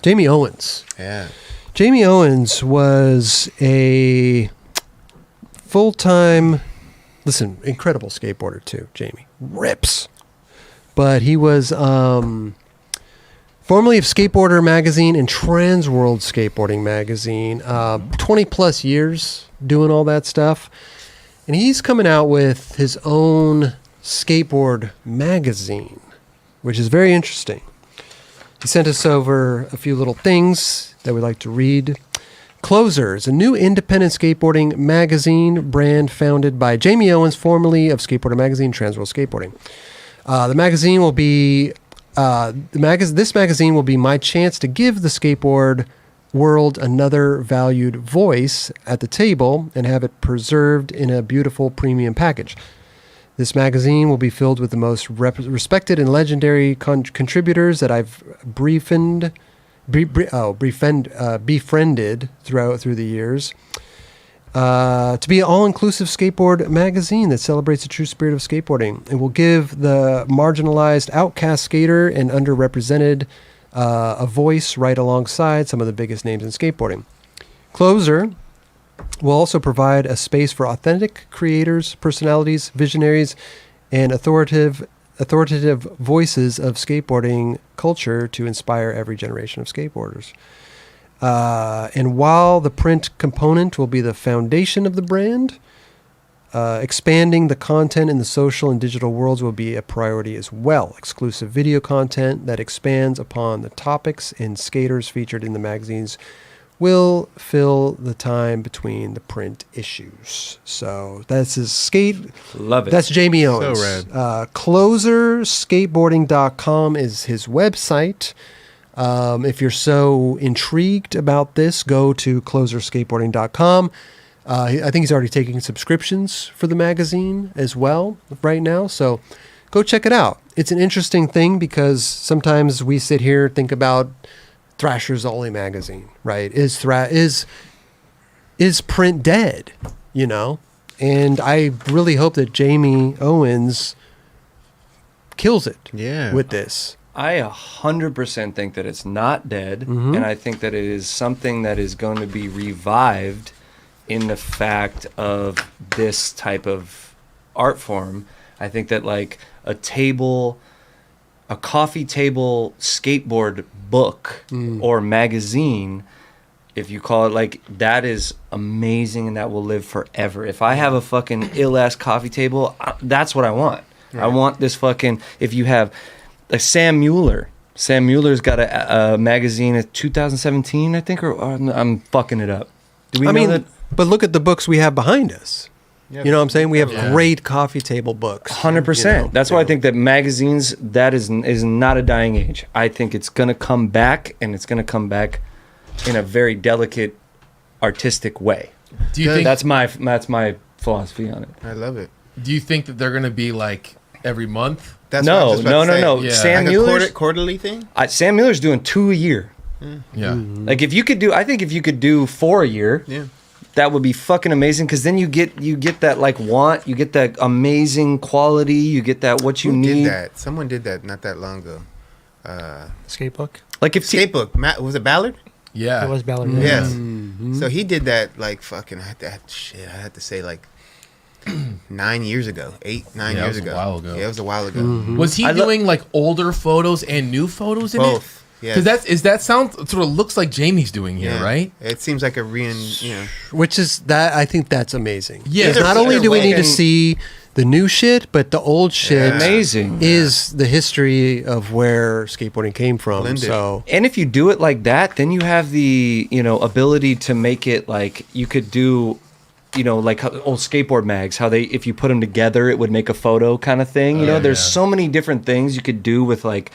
Jamie Owens. Yeah. Jamie Owens was a full-time, incredible skateboarder too, Jamie. Rips. But he was formerly of Skateboarder magazine and Trans World Skateboarding magazine. 20 plus years doing all that stuff. And he's coming out with his own skateboard magazine, which is very interesting. He sent us over a few little things that we'd like to read. Closers, a new independent skateboarding magazine brand founded by Jamie Owens, formerly of Skateboarder magazine, Trans World Skateboarding. The magazine will be this magazine will be my chance to give the skateboard world another valued voice at the table and have it preserved in a beautiful premium package. This magazine will be filled with the most respected and legendary contributors that I've befriended through the years. To be an all-inclusive skateboard magazine that celebrates the true spirit of skateboarding. It will give the marginalized outcast skater and underrepresented a voice right alongside some of the biggest names in skateboarding. Closer will also provide a space for authentic creators, personalities, visionaries, and authoritative voices of skateboarding culture to inspire every generation of skateboarders. And while the print component will be the foundation of the brand, expanding the content in the social and digital worlds will be a priority as well. Exclusive video content that expands upon the topics and skaters featured in the magazines will fill the time between the print issues. So that's his Love it. That's Jamie Owens. So rad. Closerskateboarding.com is his website. If you're so intrigued about this, go to closerskateboarding.com. I think he's already taking subscriptions for the magazine as well right now. So go check it out. It's an interesting thing because sometimes we sit here and think about Thrasher's the only magazine, right? Is print dead, you know? And I really hope that Jamie Owens kills it with this. I 100% think that it's not dead, and I think that it is something that is going to be revived in the fact of this type of art form. I think that like a coffee table skateboard book or magazine, if you call it, like, that is amazing and that will live forever. If I have a fucking ill-ass coffee table, that's what I want. Right. I want this fucking, if you have like Sam Mueller's got a magazine in 2017, I think, or I'm fucking it up. Do we know that? But look at the books we have behind us. Yeah, you know what I'm saying? We have great coffee table books. 100%. You know? That's why I think that magazines, that is not a dying age. I think it's going to come back, and it's going to come back in a very delicate, artistic way. Do you think that's my philosophy on it? I love it. Do you think that they're going to be like every month? That's no. Yeah. Sam like Mueller's quarterly thing. Sam Mueller's doing 2 a year. Yeah. Like if you could do 4 a year. Yeah. That would be fucking amazing, because then you get that like you get that amazing quality, you get that what you need. Who did that? Someone did that not that long ago. Skatebook? Like if Skatebook. Was it Ballard? Yeah. It was Ballard. Yes. Mm-hmm. So he did that like fucking. I had to say like 9 years ago, 9 Yeah, years it was ago. a while ago. Yeah, it was a while ago. Mm-hmm. Was he doing like older photos and new photos in it? Both. Yeah. Because that sort of looks like Jamie's doing here, right? It seems like Which is that I think that's amazing. Yeah. Because not only do we need to fucking- see the new shit, but the old shit amazing is the history of where skateboarding came from. Blended. So And if you do it like that, then you have the ability to make it like you could do, like old skateboard mags, how if you put them together, it would make a photo kind of thing. There's so many different things you could do with like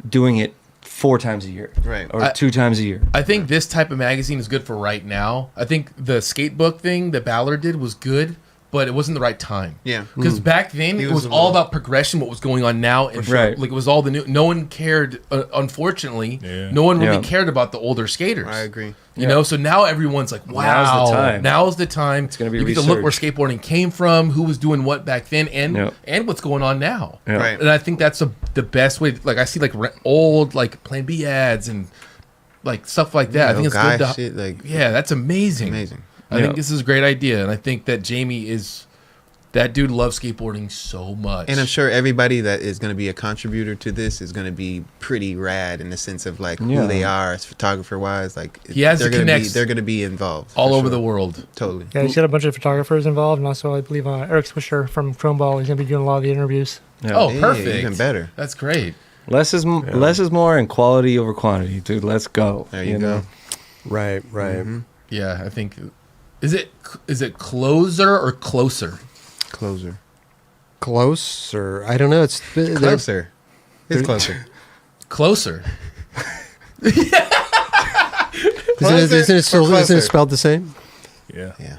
doing it 4 times a year, Right. or 2 times a year. I think this type of magazine is good for right now. I think the skatebook thing that Ballard did was good, but it wasn't the right time. Yeah. Because back then it was all about progression, what was going on now. And Right. like it was all the new. No one cared, unfortunately, no one really cared about the older skaters. I agree. You know, so now everyone's like, wow, Now's the time. Now's the time. It's gonna be you get to look where research. skateboarding came from, who was doing what back then, and what's going on now. Yeah. Right. And I think that's the best way. Like I see like old like Plan B ads and like stuff like that. I think it's guy good. shit, like Yeah, that's amazing. amazing. I think this is a great idea, and I think that Jamie is. That dude loves skateboarding so much. And I'm sure everybody that is going to be a contributor to this is going to be pretty rad in the sense of like who they are as photographer wise. Like He has they're to going to be connect they're going to be involved all for over sure. the world. Totally. Yeah, he's got a bunch of photographers involved, and also I believe Eric Swisher from Chromeball. He's gonna be doing a lot of the interviews. Yeah. Oh, Yeah, perfect. even better. That's great. Less is more, and quality over quantity, dude. Let's go. There you go. Right. Mm-hmm. Yeah, I think. Is it closer or closer? Closer. Closer. I don't know. It's Closer. It's closer. Closer. Isn't it still isn't it spelled the same? Yeah. Yeah.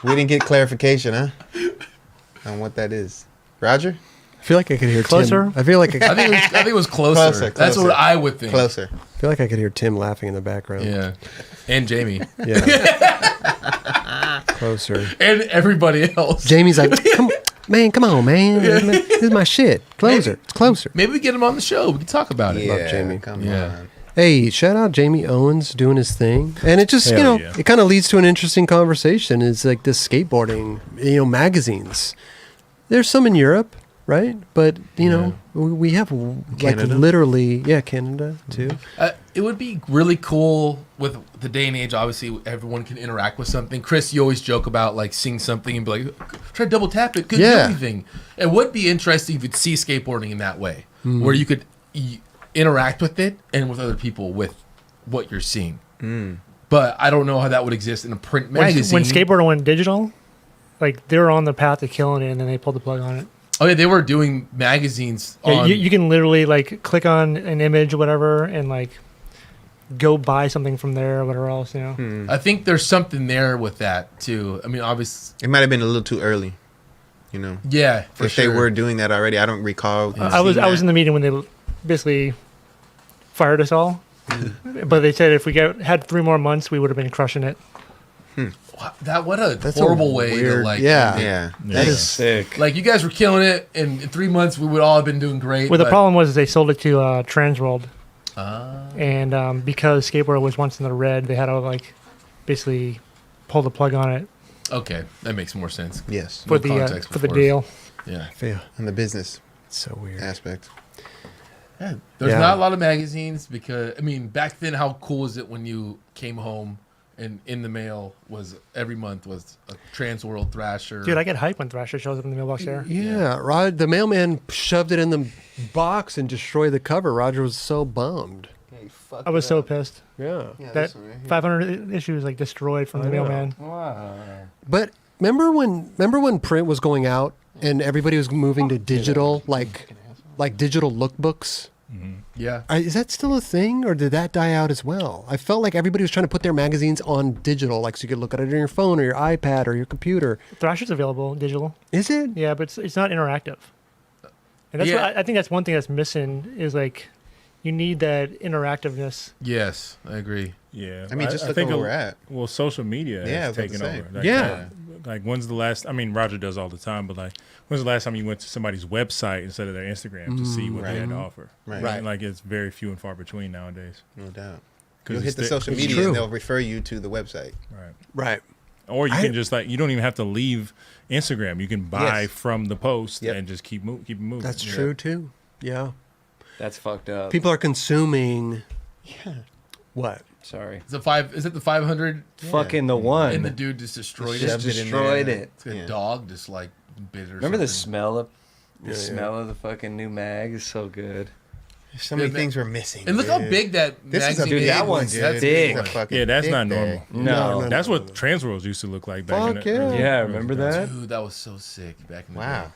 We didn't get clarification, huh? On what that is. Roger? I feel like I could hear Closer? Tim. I feel like I think it was closer. Closer, That's closer. what I would think. Closer. I feel like I could hear Tim laughing in the background. Yeah, and Jamie Yeah. Closer. and everybody else. Jamie's like, come on, man. This is my shit. Closer. It's closer. Maybe we get him on the show. We can talk about it. Yeah, Jamie. Come Yeah. on. Hey, shout out Jamie Owens doing his thing. And it just, Hell yeah. it kind of leads to an interesting conversation. It's like this skateboarding, magazines. There's some in Europe, right? But, we have like Canada? literally, Canada too. It would be really cool with the day and age. Obviously, everyone can interact with something. Chris, you always joke about like seeing something and be like, try to double tap it. Couldn't do Yeah. anything. It would be interesting if you'd see skateboarding in that way, where you could interact with it and with other people with what you're seeing. But I don't know how that would exist in a print magazine. When skateboarding went digital, like they were on the path to killing it, and then they pulled the plug on it. Oh yeah, they were doing magazines. Yeah, On, you can literally like click on an image or whatever, and like go buy something from there or whatever else. I think there's something there with that too. I mean, obviously, It might have been a little too early, yeah. For if sure. they were doing that already, I don't recall. I was in the meeting when they basically fired us all, but they said if we had 3 more months, we would have been crushing it. What a That's horrible a way to weird- like. yeah. Yeah. That is Sick. Like you guys were killing it, and in 3 months we would all have been doing great. Well, the but- problem was they sold it to Transworld, and because skateboard was once in the red, they had to like basically pull the plug on it Okay, that makes more sense. Yes. for No the context, for of the course. deal. Yeah. Yeah. And the business It's so weird. aspect. There's Yeah. not a lot of magazines because back then, how cool is it when you came home and in the mail was every month was a Transworld Thrasher. Dude, I get hyped when Thrasher shows up in the mailbox there. Yeah, Rod, the mailman shoved it in the box and destroyed the cover. Roger was so bummed. I was so pissed. Yeah. That 500 issues like destroyed from the mailman. But remember when print was going out and everybody was moving to digital, like digital lookbooks? Yeah. Is that still a thing, or did that die out as well? I felt like everybody was trying to put their magazines on digital, like so you could look at it on your phone or your iPad or your computer. Thrasher's available digital. Is it? Yeah, but it's not interactive. And that's Yeah. what I think that's one thing that's missing is like you need that interactiveness. Yes, I agree. Yeah. I mean, just look think where we're at. Well, social media Yeah, I has was about to taken say. over. Like, Yeah. Like, when's the last? I mean, Roger does all the time, but like, when's the last time you went to somebody's website instead of their Instagram to see what they had to offer? Right. Right. Like, it's very few and far between nowadays. No doubt. 'Cause You'll it's hit the the- social it's media true. and they'll refer you to the website. Right. Right. Or you can just you don't even have to leave Instagram. You can buy Yes. from the post Yep. and just keep it moving. That's Yeah. true too. Yeah. That's fucked up. People are consuming. Yeah. What? Sorry. Is it the 500? Fucking the one. And the dude just destroyed Just it. destroyed it. It's a Yeah. dog just like bit or Remember the something. smell of Yeah, smell of the fucking new mag is so good. There's so many Yeah, things we're missing. And look how dude. big that This is a magazine big that one, one's dude. big. This is a Yeah, fucking Yeah, that's big not bag. normal. No. That's what Transworlds used to look like back Fuck in the yeah. Yeah, remember that? Dude, that was so sick back in the Wow. day.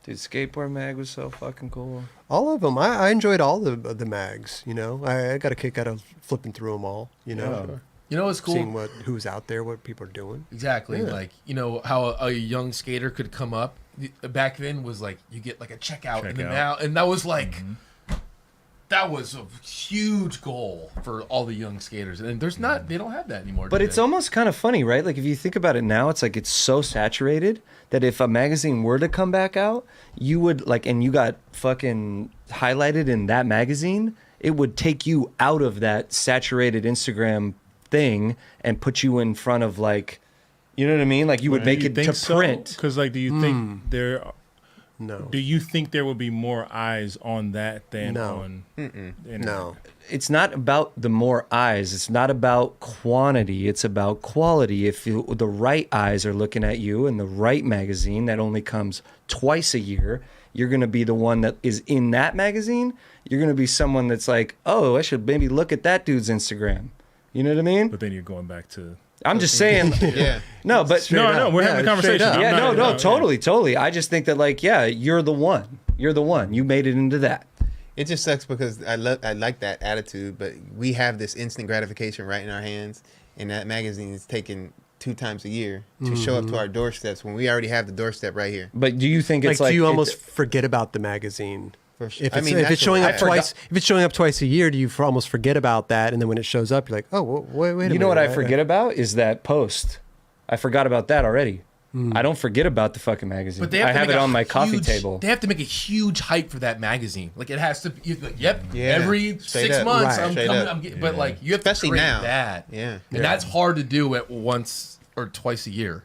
Dude, Skateboard Mag was so fucking cool. All of them. I enjoyed all the mags. I got a kick out of flipping through them all. You know what's cool? Seeing who's out there, what people are doing. Exactly. Yeah. Like, how a young skater could come up back then was like you get like a checkout and then Checkout. now and that was like that was a huge goal for all the young skaters. And they don't have that anymore. But do it's they? almost kind of funny, right? Like if you think about it now, it's like it's so saturated that if a magazine were to come back out, you would and you got fucking highlighted in that magazine, it would take you out of that saturated Instagram thing and put you in front of like, you know what I mean? Like you would make it to print. Because like, do you think there? No. Do you think there would be more eyes on that than on? No. It's not about the more eyes. It's not about quantity. It's about quality. If the right eyes are looking at you in the right magazine that only comes twice a year, you're going to be the one that is in that magazine. You're going to be someone that's like, oh, I should maybe look at that dude's Instagram. You know what I mean? But then you're going back to. I'm just saying. Yeah. No, but No, we're having a conversation. up. yeah, I'm not- totally. I just think that like, yeah, you're the one. You're the one. You made it into that. It just sucks because I like that attitude, but we have this instant gratification right in our hands, and that magazine is taken 2 times a year to show up to our doorsteps when we already have the doorstep right here. But do you think it's Like, do you it's- almost forget about the magazine? For sure. If I it's, mean, if that's it's showing what up I twice, if it's showing up twice a year, do you almost forget about that? And then when it shows up, you're like, oh, wait a minute. You know what I forget about is that post. I forgot about that already. I don't forget about the fucking magazine. But they have I to have make it a on my coffee huge- table. They have to make a huge hype for that magazine. Like it has to. Like, yep. Yeah. Every Straight 6 up. months, Right. I'm Straight coming. up. I'm getting, but like you have Especially to create now. that. Yeah. And that's hard to do at once or twice a year.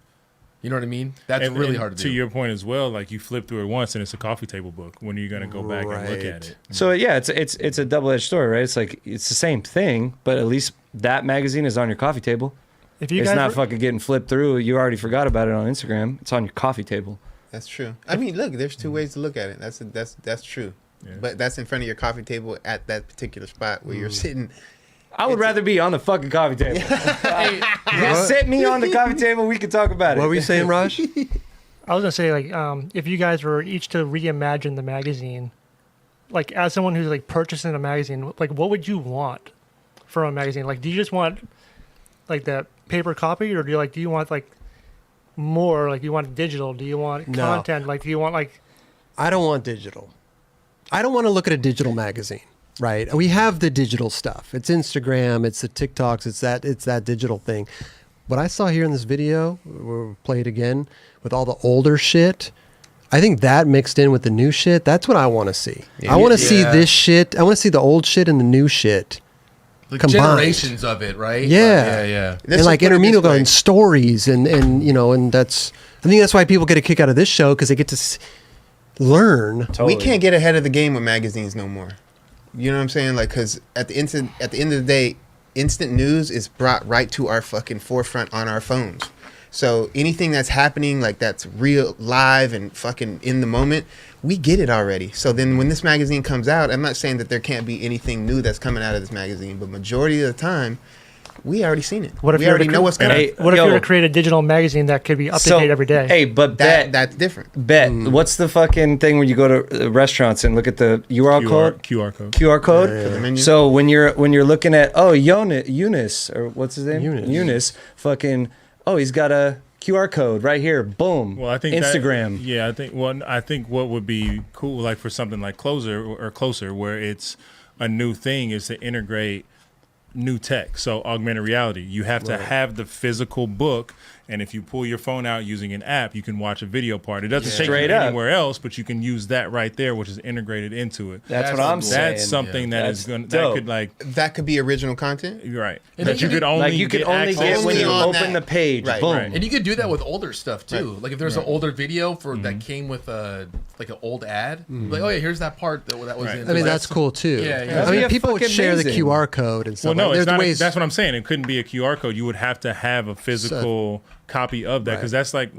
You know what I mean? That's really hard to do. To your point as well, like you flip through it once and it's a coffee table book. When are you going to go back and look Right. at it? So yeah, it's a double-edged story, right? It's like it's the same thing, but at least that magazine is on your coffee table. If you It's guys not were- fucking getting flipped through. You already forgot about it on Instagram. It's on your coffee table. That's true. I mean, look, there's 2 ways to look at it. That's true. Yeah. But that's in front of your coffee table at that particular spot where you're sitting. I would rather be on the fucking coffee table. Just sit me on the coffee table. We can talk about it. What were you saying, Raj? I was gonna say like if you guys were each to reimagine the magazine, like as someone who's like purchasing a magazine, like what would you want from a magazine? Like, do you just want like that paper copy, or do you want like more? Like, do you want digital? Do you want No. content? Like, do you want like I don't want digital. I don't want to look at a digital magazine, right? We have the digital stuff. It's Instagram, it's the TikToks, it's that digital thing. What I saw here in this video, we'll play it again, with all the older shit, I think that mixed in with the new shit, that's what I want to see. Yeah. I want to see Yeah. this shit. I want to see the old shit and the new shit. the combined. generations of it, right? Yeah. Yeah. Let's and just like put it this intermingle way. and stories and you know, and that's, I think that's why people get a kick out of this show, because they get to learn. Totally. We can't get ahead of the game with magazines no more. You know what I'm saying? Like, because at the end of the day, instant news is brought right to our fucking forefront on our phones. So anything that's happening, like that's real, live, and fucking in the moment, we get it already. So then when this magazine comes out, I'm not saying that there can't be anything new that's coming out of this magazine, but majority of the time, we already seen it. What if we you were already to know what's coming. Hey, what if yo. you were to create a digital magazine that could be up to date every day? Hey, but That's different. what's the fucking thing when you go to restaurants and look at the URL code? QR code. QR code. For the menu. So when you're looking at Eunice or what's his name? Eunice. Fucking he's got a QR code right here. Boom. Well, I think Instagram. I think what would be cool, like for something like Closer, where it's a new thing, is to integrate new tech. So augmented reality, you have to have the physical book, and if you pull your phone out using an app, you can watch a video part. It doesn't take Straight you up. anywhere else, but you can use that right there, which is integrated into it. That's what That's I'm cool. saying. That's something that That's is going dope. that could like That could be original content. you're right. And that then you could only Like you can only access get when Only you on open that. the page. Right, Boom. right. And you could do that with older stuff too. Right. Like if there's an older video for that came with like an old ad, like oh yeah, here's that part that was Right. in. I mean, the that's cool too. Yeah, yeah. I mean, Yeah, people would fucking share the amazing. QR code and Well, stuff. no, like, it's there's not. ways. That's what I'm saying. It couldn't be a QR code. You would have to have a physical copy of that, because that's like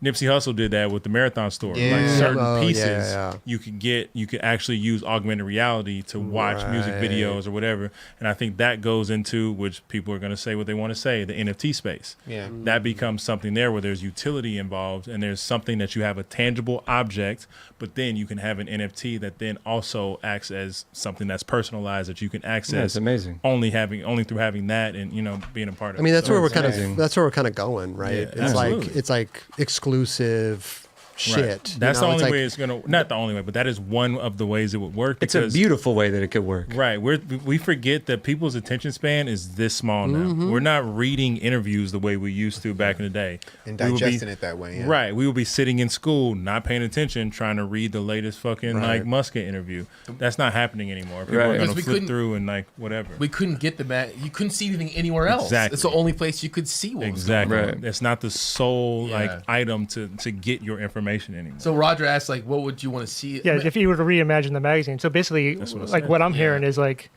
Nipsey Hussle did that with the Marathon Store. Yeah. Like certain Oh, pieces, yeah. you could actually use augmented reality to watch music Right. videos or whatever. And I think that goes into, which people are going to say what they want to say, the NFT space. Yeah. That becomes something there where there's utility involved, and there's something that you have a tangible object, but then you can have an NFT that then also acts as something that's personalized that you can access. Yeah, it's amazing. Only through having that and being a part of. I mean, that's where we're it's kind amazing. of. That's where we're kind of going, right? Yeah, it's absolutely. like exclusive shit. That's You know, the only like, way it's gonna. Not the only way, but that is one of the ways it would work. It's a because- beautiful way that it could work. Right. We forget that people's attention span is this small now. We're not reading interviews the way we used to back in the day. And We would be- digesting it that way. Yeah. Right. We would be sitting in school, not paying attention, trying to read the latest fucking like Musket interview. That's not happening anymore. People Right. are Because gonna we flip couldn't- through and like whatever. We couldn't get you couldn't see anything anywhere else. Exactly. It's the only place you could see what was Exactly. Right. It's not the sole like Yeah. item to get your information anymore. So Roger asked, like, what would you want to see? Yeah, if you were to reimagine the magazine. So basically, That's what I like said. what I'm Yeah. hearing is like,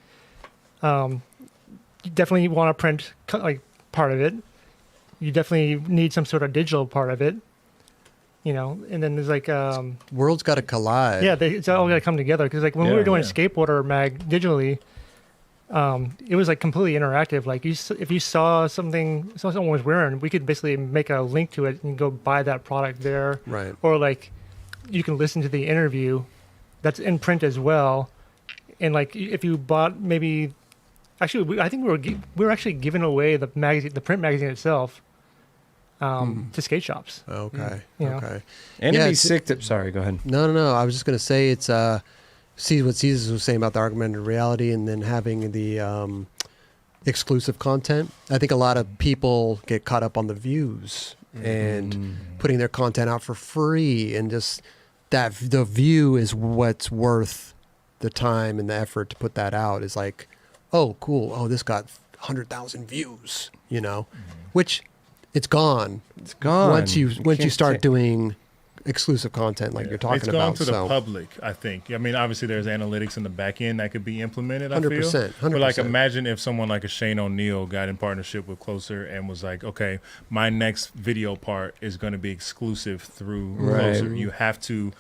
you definitely want to print like part of it. You definitely need some sort of digital part of it. You know, and then there's like, worlds got to collide. yeah, it's all got to come together. Because like when we Yeah, were doing yeah. Skateboarder mag digitally, it was like completely interactive. Like if you saw something someone was wearing, we could basically make a link to it and go buy that product there. Right. Or like you can listen to the interview that's in print as well. And like if you bought maybe, actually I think we were actually giving away the magazine, the print magazine itself, to skate shops. Okay. Yeah. Okay. And Yeah, it'd be it's- sick to. Sorry, go ahead. No. I was just going to say it's see what Caesar was saying about the augmented reality and then having the exclusive content. I think a lot of people get caught up on the views and putting their content out for free, and just that the view is what's worth the time and the effort to put that out. Is like, oh, cool. Oh, this got 100,000 views. You know, which it's gone. It's gone. Once you can't start take- doing exclusive content like you're talking it's gone about. to the so. public, I think. I mean, obviously, there's analytics in the back end that could be implemented. I feel. 100%, But like, 100%. imagine if someone like a Shane O'Neill got in partnership with Closer and was like, "Okay, my next video part is going to be exclusive through Right. Closer. You have to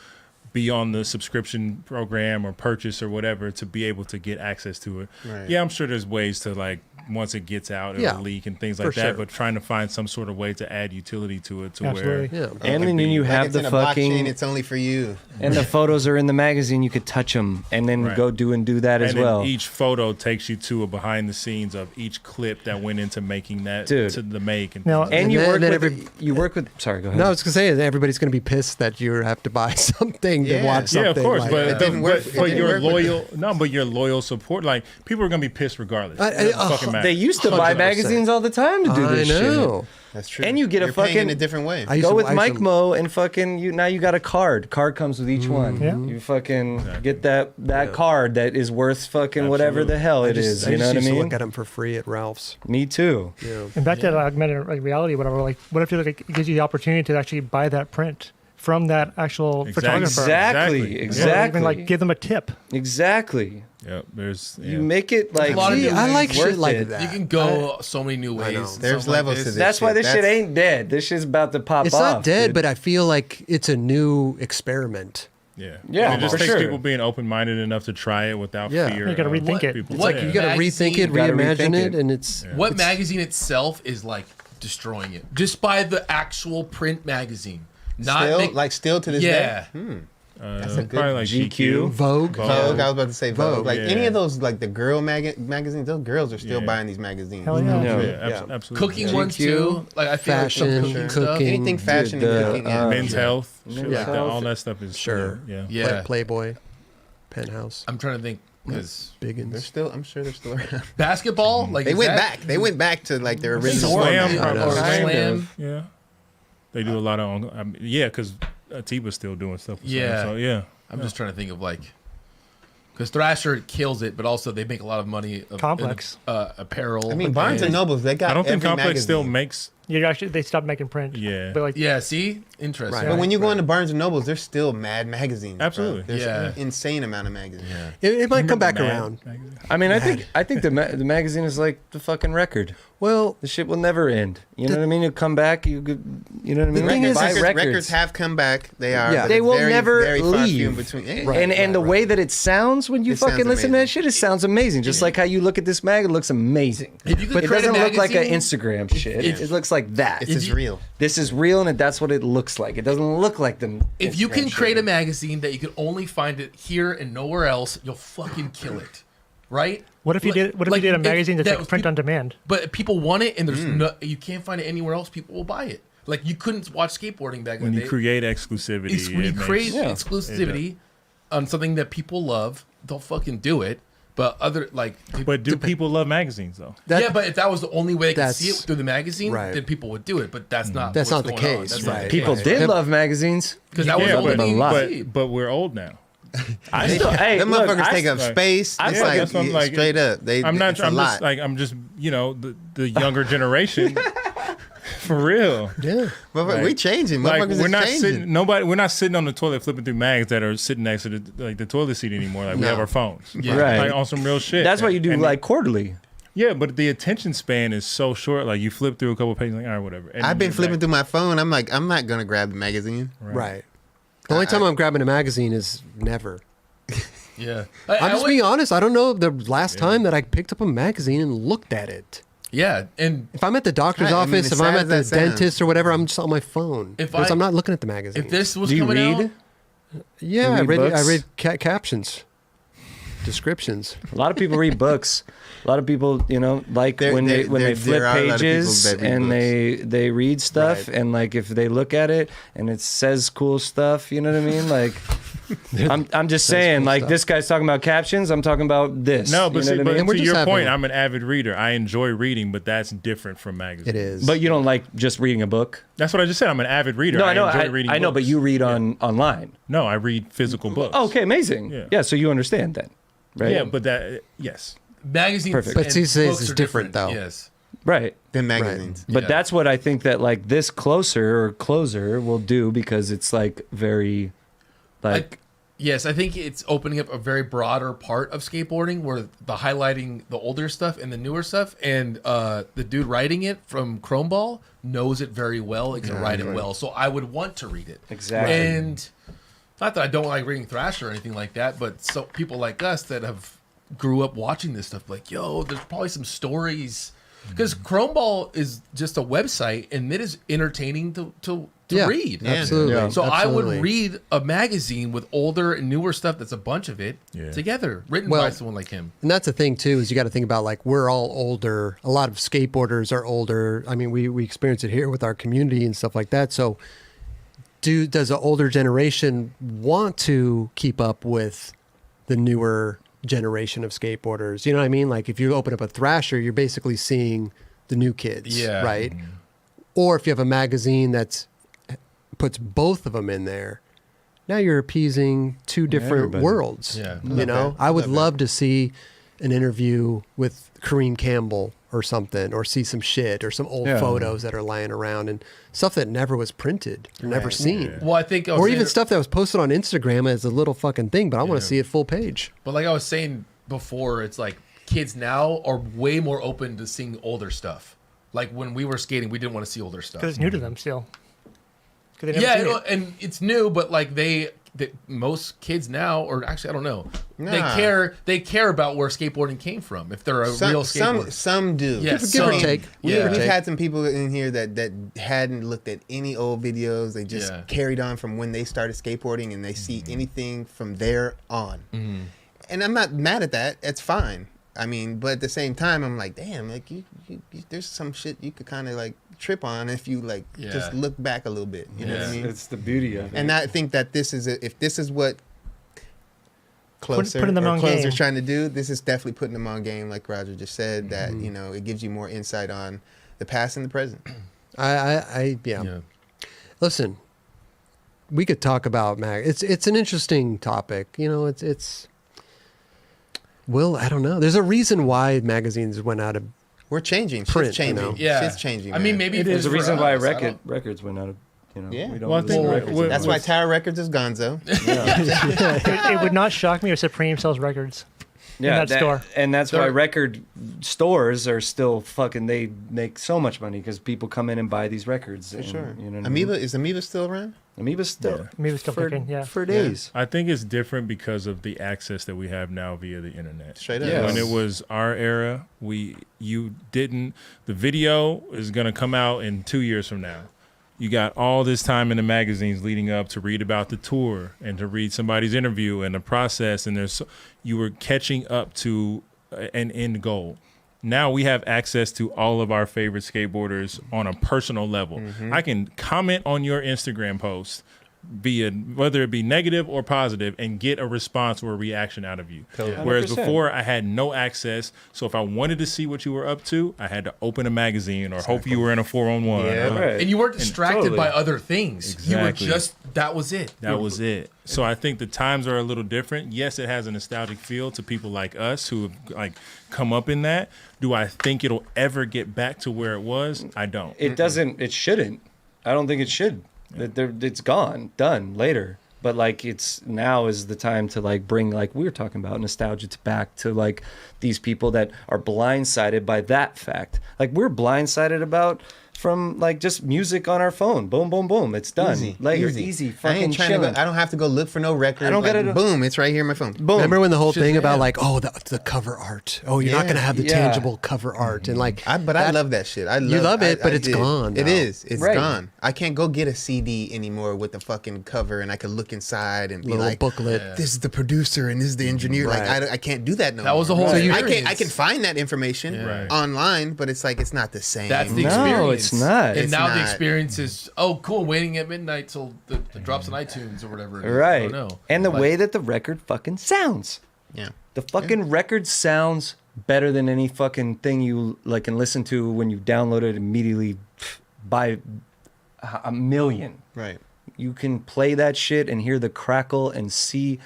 be on the subscription program or purchase or whatever to be able to get access to it." Right. Yeah, I'm sure there's ways to like once it gets out, it'll Yeah, leak and things for like that. sure. But trying to find some sort of way to add utility to it to Absolutely. where Yeah. And could then be- you Like have it's the in a fucking blockchain, it's only for you. and the photos are in the magazine. You could touch them and then Right. go do that as and then well. each photo takes you to a behind the scenes of each clip that went into making that Dude. to the make and Now- things like And And you then- work then with you work with. Sorry, go ahead. No, I was gonna say everybody's gonna be pissed that you have to buy something to Yeah. watch yeah, something. of course, like but, that. It didn't work- it but didn't your work with loyal but your loyal support, like people are gonna be pissed regardless. I- It doesn't fucking matter. They used to buy 100%. magazines all the time to do I this know. That's true. And you get a You're paying in fucking- a different way. I used Go to- with I used Mike to- Mo and fucking you. Now you got a card. Card comes with each one. Yeah. You fucking get that card that is worth fucking whatever Absolutely. the hell I it just- is. I You know just what I used to mean? look at them for free at Ralph's. Me too. Yeah. And back to that augmented like, reality, whatever. Like, what if it gives you the opportunity to actually buy that print from that actual photographer? Exactly. Exactly. Exactly. Or even like give them a tip. Exactly. Yep, there's You make it like a lot of See, new I ways. like shit worth like it. that. You can go so many new I know. ways. There's Something like levels to this. this. That's why this shit That's- ain't dead. This shit's about to pop It's off. not dead, dude. but I feel like it's a new experiment. Yeah, Yeah, And it just for takes sure. people being open minded enough to try it without Yeah. fear. You gotta of rethink it. people What- saying You got to Magazine, rethink it, you gotta reimagine rethink it, it. and it's What magazine itself is like destroying it? Just by the actual print magazine. Not Still, make- like still to this yeah. day. That's a good- probably like GQ. Vogue. Vogue, I was about to say Vogue. Vogue, Like yeah. any of those, like the girl magazines, those girls are still Yeah. buying these magazines. Hell yeah. Yeah. Yeah, Yeah. absolutely. Cooking Yeah. ones GQ, too. Like I feel fashion, like some cooking stuff. cooking. Anything fashion Dude, and the, cooking. Yeah. Men's Yeah. health, shit Men's like that. health. All that stuff is Sure. Yeah. Yeah. Playboy, Penthouse, I'm trying to think because They're Biggins. still, I'm sure they're still around. basketball. Like They is went that- back. They went back to like their original Slam, format. I know. or Kind slam. of. Yeah. They do a lot of yeah, because Atiba's still doing stuff. With Yeah. Slam, so yeah. I'm just trying to think of like because Thrasher kills it, but also they make a lot of money. Complex. Apparel. I mean, Barnes and Nobles, they got I don't think every Complex magazine. still makes. They stopped making print. Yeah. But like, Yeah. See, interesting. Right. But when you go into Barnes and Nobles, there's still mad magazines. bro. Absolutely. There's Yeah. an insane amount of magazines. Yeah. It might come back Mad around. magazine. I mean, I think the magazine is like the fucking record. Well, The shit will never end. You know what I mean? You come back, you know what I mean? thing is, Buy Records have come back. They are. Yeah. but They it's will very, never very far few in leave. between. Yeah, Right. and the way that it sounds when you It sounds fucking listen to that amazing. shit, it sounds amazing. Just like how you look at this mag, it looks amazing. If you could But it create a doesn't look like an magazine- Instagram shit. if- It looks like that. It's just real. This is real, and that's what it looks like. It doesn't look like them. If you can Instagram create a shit. magazine that you can only find it here and nowhere else, you'll fucking kill it, right? what if you did? What if Like, you did a if magazine that's that like was print peop- on demand? But if people want it and there's no, you can't find it anywhere else. People will buy it. Like you couldn't watch skateboarding back When in the you day. create exclusivity, When you it makes- create Yeah. exclusivity on something that people love, they'll fucking do it. But other like, But do people love magazines though? That- yeah, but if that was the only way they could see it That's- through the magazine, right. then people would do it. But that's not. That's what's not the going on. case, That's not right. the People case. did love magazines. because that was Yeah, the only but, thing you could see. but we're old now. I still, hey, Them look, motherfuckers I- take up Right. space. I It's fuck- like, that's what I'm like, straight up. I'm not. It's a I'm lot. just like I'm just the younger generation. For real. Yeah. Motherfucker, we changing. Like Motherfuckers we're is not changing. sitting. We're not sitting on the toilet flipping through mags that are sitting next to the toilet seat anymore. Like we No. have our phones. Yeah. Right. Like on some real shit. That's what you do And like quarterly. Yeah, but the attention span is so short. Like you flip through a couple pages, like all right, whatever. And I've been you're flipping back. through my phone. I'm like, I'm not gonna grab the magazine. Right. The only time I'm grabbing a magazine is never. Yeah, I'm just always- being honest. I don't know the last time that I picked up a magazine and looked at it. Yeah, and If I'm at the doctor's Right, I mean, office, as if I'm sad at as the that sounds. dentist or whatever, I'm just on my phone. If Because I- I'm not looking at the magazine. if this was Do you coming read? out, Yeah, You I read read. books? I read captions, descriptions. A lot of people read books. A lot of people, like There- when they there- when they there- flip there are a lot of people pages that read and books. they read stuff Right. and like if they look at it and it says cool stuff, you know what I mean? Like I'm just saying, cool like stuff. this guy's talking about captions. I'm talking about this. No, but, you know see, what I but mean? And we're to just your having point, a- I'm an avid reader. I enjoy reading, but that's different from magazines. It is. But you don't like just reading a book. That's what I just said. I'm an avid reader. No, I know. enjoy reading I know, but books. you read online. No, I read physical books. Oh, okay, amazing. Yeah. Yeah, so you understand that, right? Yeah, but that yes. magazines Perfect. But and these days books it's are different, though. Yes, right. Then magazines. But Yeah. that's what I think that like this closer or closer will do because it's like very, like yes, I think it's opening up a very broader part of skateboarding where the highlighting the older stuff and the newer stuff, and the dude writing it from Chromeball knows it very well and can write it well. So I would want to read it. Exactly. And not that I don't like reading Thrasher or anything like that, but so people like us that have grew up watching this stuff, like, yo, there's probably some stories. Because Chromeball is just a website, and it is entertaining to Yeah, read. absolutely. Yeah. So I Absolutely. would read a magazine with older and newer stuff that's a bunch of it Yeah. together, written Well- by someone like him. And that's the thing too, is you got to think about like we're all older. A lot of skateboarders are older. I mean, we experience it here with our community and stuff like that. So, does the older generation want to keep up with the newer generation of skateboarders? You know what I mean? Like if you open up a Thrasher, you're basically seeing the new kids, Yeah. right? Or if you have a magazine that's puts both of them in there, now you're appeasing two different everybody. worlds. Yeah. You know, I would love to see an interview with Kareem Campbell or something, or see some shit or some old Yeah. photos that are lying around and stuff that never was printed or never Right. seen. Yeah. Well, I think I was Or saying- even stuff that was posted on Instagram as a little fucking thing, but I want Yeah. to see it full page. But like I was saying before, it's like kids now are way more open to seeing older stuff. Like when we were skating, we didn't want to see older stuff. Because it's new to them still. 'Cause they never seen Yeah, it. and it's new, but like most kids now, or actually I don't know, Nah. they care about where skateboarding came from. If they're a real skateboarder, Some do. Yeah, Give or some- take. We, Yeah. We've take. had some people in here that hadn't looked at any old videos. They just Yeah. carried on from when they started skateboarding, and they see anything from there on. Mm-hmm. And I'm not mad at that. It's fine. I mean, but at the same time, I'm like, damn, like you there's some shit you could kind of like trip on if you like Yeah. just look back a little bit. You know what I mean? it's the beauty of it. And I think that if this is what Closer putting them or on Closer's game. trying to do, this is definitely putting them on game, like Roger just said. That Mm-hmm. it gives you more insight on the past and the present. Yeah. yeah. Listen, we could talk about It's an interesting topic. You know, it's. Well, I don't know. There's a reason why magazines went out of. We're changing. Print, Shit's changing. you know. Yeah. Shit's changing. I mean, man. maybe There's a for reason why us, I don't- records went out of, Yeah. we don't Well, I listen think to we- records we- That's anymore. why Tower Records is Gonzo. It would not shock me if Supreme sells records in that store. And that's why They're- record stores are still fucking, they make so much money because people come in and buy these records. For sure. You know what I Amoeba, mean? is Amoeba still around? Amoeba's still, Amoeba's still for, kicking, yeah. for days. I think it's different because of the access that we have now via the internet. Straight up. Yeah. When it was our era, the video is going to come out in 2 years from now. You got all this time in the magazines leading up to read about the tour and to read somebody's interview and the process, and you were catching up to an end goal. now we have access to all of our favorite skateboarders on a personal level. I can comment on your Instagram post, whether it be negative or positive, and get a response or a reaction out of you. Yeah. Whereas 100%. before I had no access, so if I wanted to see what you were up to, I had to open a magazine or hope you were in a 4-on-1. Yeah, right. And you weren't distracted totally. by other things. Exactly. You were just, that was it. That was it. So I think the times are a little different. Yes, it has a nostalgic feel to people like us who have like come up in that. Do I think it'll ever get back to where it was? I don't. It doesn't. It shouldn't. I don't think it should. It's gone, done later. But like, it's now is the time to like bring, like we were talking about, nostalgia back to like these people that are blindsided by that fact. Like we're blindsided about from like just music on our phone. Boom, boom, boom. It's done. Later, easy. I Fucking ain't trying to chilling. go, I don't have to go look for no record. I don't like, gotta- boom, it's right here on my phone. Boom. Remember when the whole thing about Shazam. like, oh, the cover art. Oh, you're not Yeah. going to have the Yeah. tangible cover art. And like, I love that shit. I love it, but it's did. gone It now. is. It's Right. gone. I can't go get a CD anymore with the fucking cover, and I can look inside and be little like, booklet. Yeah. "This is the producer and this is the engineer." Right. Like I can't do that no That was the more. whole I experience. can find that information Yeah. Right. online, but it's like it's not the same. That's the No, experience. it's not. And It's now the not. experience is, oh, cool, waiting at midnight till the drops on iTunes or whatever. It is. I Right. don't know. And the Like, way that the record fucking sounds. Yeah. The fucking record sounds better than any fucking thing you like can listen to when you download it immediately by a million. Right. You can play that shit and hear the crackle and see.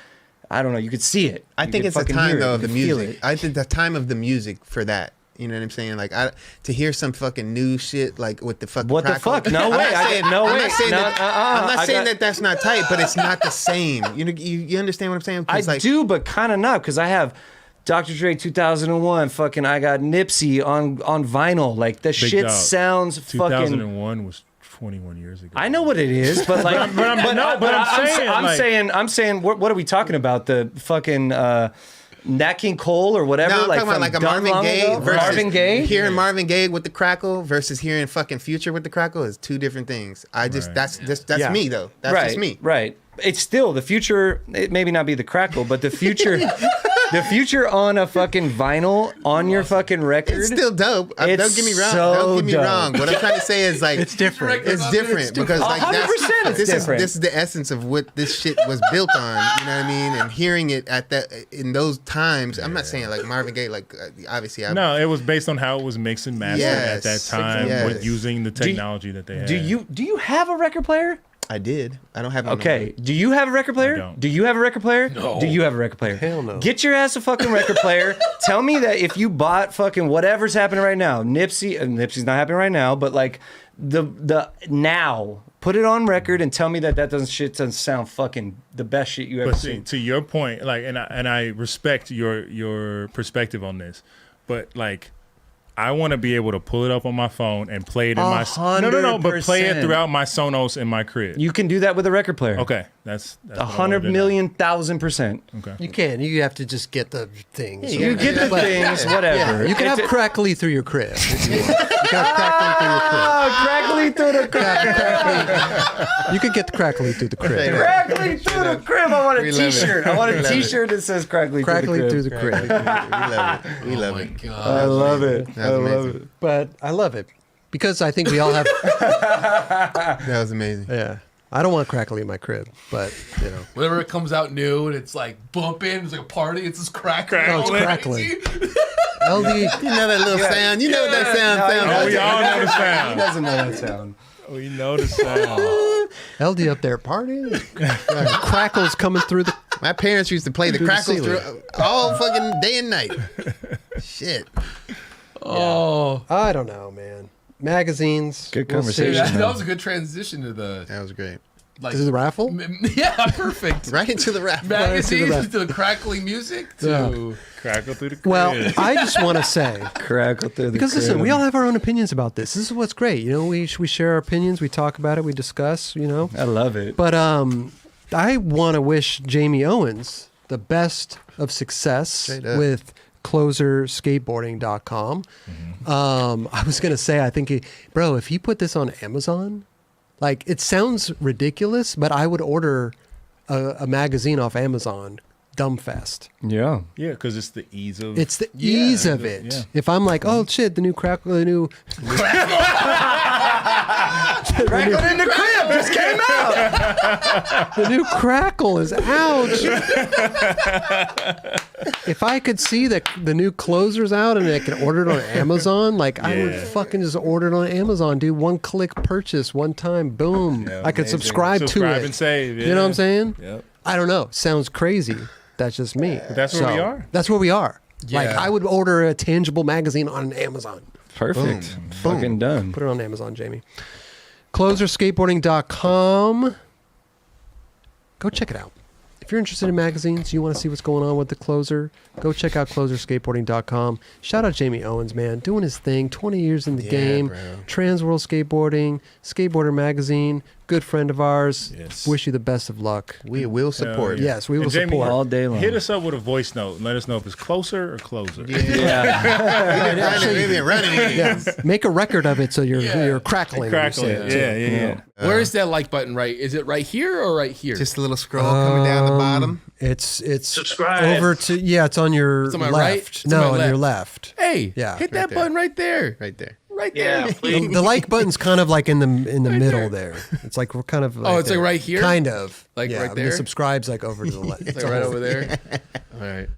I don't know. You could see it. I You think could it's the fucking time hear it. though You of the could feel music. it. I think the time of the music for that. You know what I'm saying? Like to hear some fucking new shit like with the fucking What the crackle. fuck? No I'm way. not saying, No I'm way. not saying No, that. I'm not saying that that's not tight, but it's not the same. You understand what I'm saying? 'Cause, I like, do, but kind of not because I have Dr. Dre 2001. Fucking, I got Nipsey on vinyl. Like the shit dog. sounds fucking. 2001 was 21 years ago. I know what it is, but like, I'm saying, what are we talking about? The fucking Nat King Cole or whatever? No, I'm like talking about from like a done Marvin long Gaye ago? versus Marvin Gaye. Hearing Marvin Gaye with the crackle versus hearing fucking Future with the crackle is two different things. I just Right. that's Yeah. me though. That's right, just me. Right. It's still the future. It maybe not be the crackle, but the future. The future on a fucking vinyl on your fucking record. It's still dope. It's Don't get me wrong. so Don't get me dope. wong. What I'm trying to say is like It's different. It's different because like 100% it's this different. is the essence of what this shit was built on. You know what I mean? And hearing it at that in those times, I'm not saying like Marvin Gaye. Like obviously, No, it was based on how it was mixed and mastered at that Yes. time Yes. with using the technology that they had. Do you have a record player? I did. I don't have. it no Okay. Do you have a record player? I don't. Do you have a record player? No. Do you have a record player? Hell no. Get your ass a fucking record player. Tell me that if you bought fucking whatever's happening right now, Nipsey's not happening right now, but like the now, put it on record and tell me that doesn't sound fucking the best shit you ever But see, seen. to your point, like, and I respect your perspective on this, but like, I want to be able to pull it up on my phone and play it in my but play it 100%. throughout my Sonos in my crib. You can do that with a record player. Okay, that's 100,000,000%. Okay, You can. You have to just get the things. Yeah, You get the But- things, whatever. Yeah, you can have It's- crackly through your crib. If you want. You can have crackly through your crib. Oh, crackly through the crib. You can get the crackly through the crib. Crackly through the crib. I want a We love it. t-shirt. I want We a love it. t-shirt that says crackly Crackly through through the the crib. crib. We love it. We Oh love my it. god. I love it. That was amazing. But I love it because I think we all have. That was amazing. Yeah, I don't want crackly in my crib, but you know, Whenever it comes out new and it's like bumping, it's like a party, it's just crackling. Oh, it's all crackling. crazy. LD. You know that little sound. You know what that sound sounds Oh, like. we all know the He sound. doesn't know that sound. We know the sound. LD up there partying. Crackles coming through the. My parents used to play the Through the crackles ceiling. through all fucking day and night. Shit. Oh. I don't know, man. Magazines. Good see. conversation. That was a good transition to the That was great. like This is the raffle. yeah, perfect. Right into the rap. Magazines Right to the crackly music to Crackle through the crib. Well, I just want to say Crackle through the because listen, crib. we all have our own opinions about this. This is what's great. You know, we share our opinions. We talk about it. We discuss. You know, I love it. but I want to wish Jamie Owens the best of success Straight up. with closerskateboarding.com. I was gonna say, I think, if he put this on Amazon, like it sounds ridiculous, but I would order a magazine off Amazon dumbfest. Yeah. Yeah, because it's the ease of. It's the ease of it. Yeah. If I'm like, oh shit, the new crackle, the new Crackle in the crib just came out. the new crackle is out. If I could see that the new closer's out and I could order it on Amazon, like I would Yeah. fucking just order it on Amazon, dude. One click purchase, one time, boom. Yeah, I could amazing. subscribe to Subscribe it. and save. You know what I'm saying? Yep. I don't know. Sounds crazy. That's just me. That's where we are. That's where we are. Like Yeah. I would order a tangible magazine on Amazon. Perfect. Boom. Fucking done. Put it on Amazon, Jamie. Closerskateboarding.com. Go check it out. If you're interested in magazines, you want to see what's going on with the Closer, go check out closerskateboarding.com. Shout out Jamie Owens, man, doing his thing, 20 years in the game, bro. Trans World Skateboarding, Skateboarder Magazine, good friend of ours. Yes. Wish you the best of luck. We will support. yeah. Yes, we will And Jamie, support. All day long. Hit us up with a voice note and let us know if it's closer or closer. Yeah. We've been running with it. Yeah, make a record of it so you're crackling. when you Crackling. say Yeah, it, too. yeah. Where is that like button? Right? Is it right here or right here? Just a little scroll coming down the bottom. It's Subscribe. over to It's on your on my left. right? It's on No, my on your left. left. Hey, Yeah, hit right that there. button right there. Right there. Right there. Yeah, please. The like button's kind of like in the middle there. It's like we're kind of. Oh, it's like right here? Kind of. Like yeah, right and the there? subscribe's like over to the left. Like right over there. All right.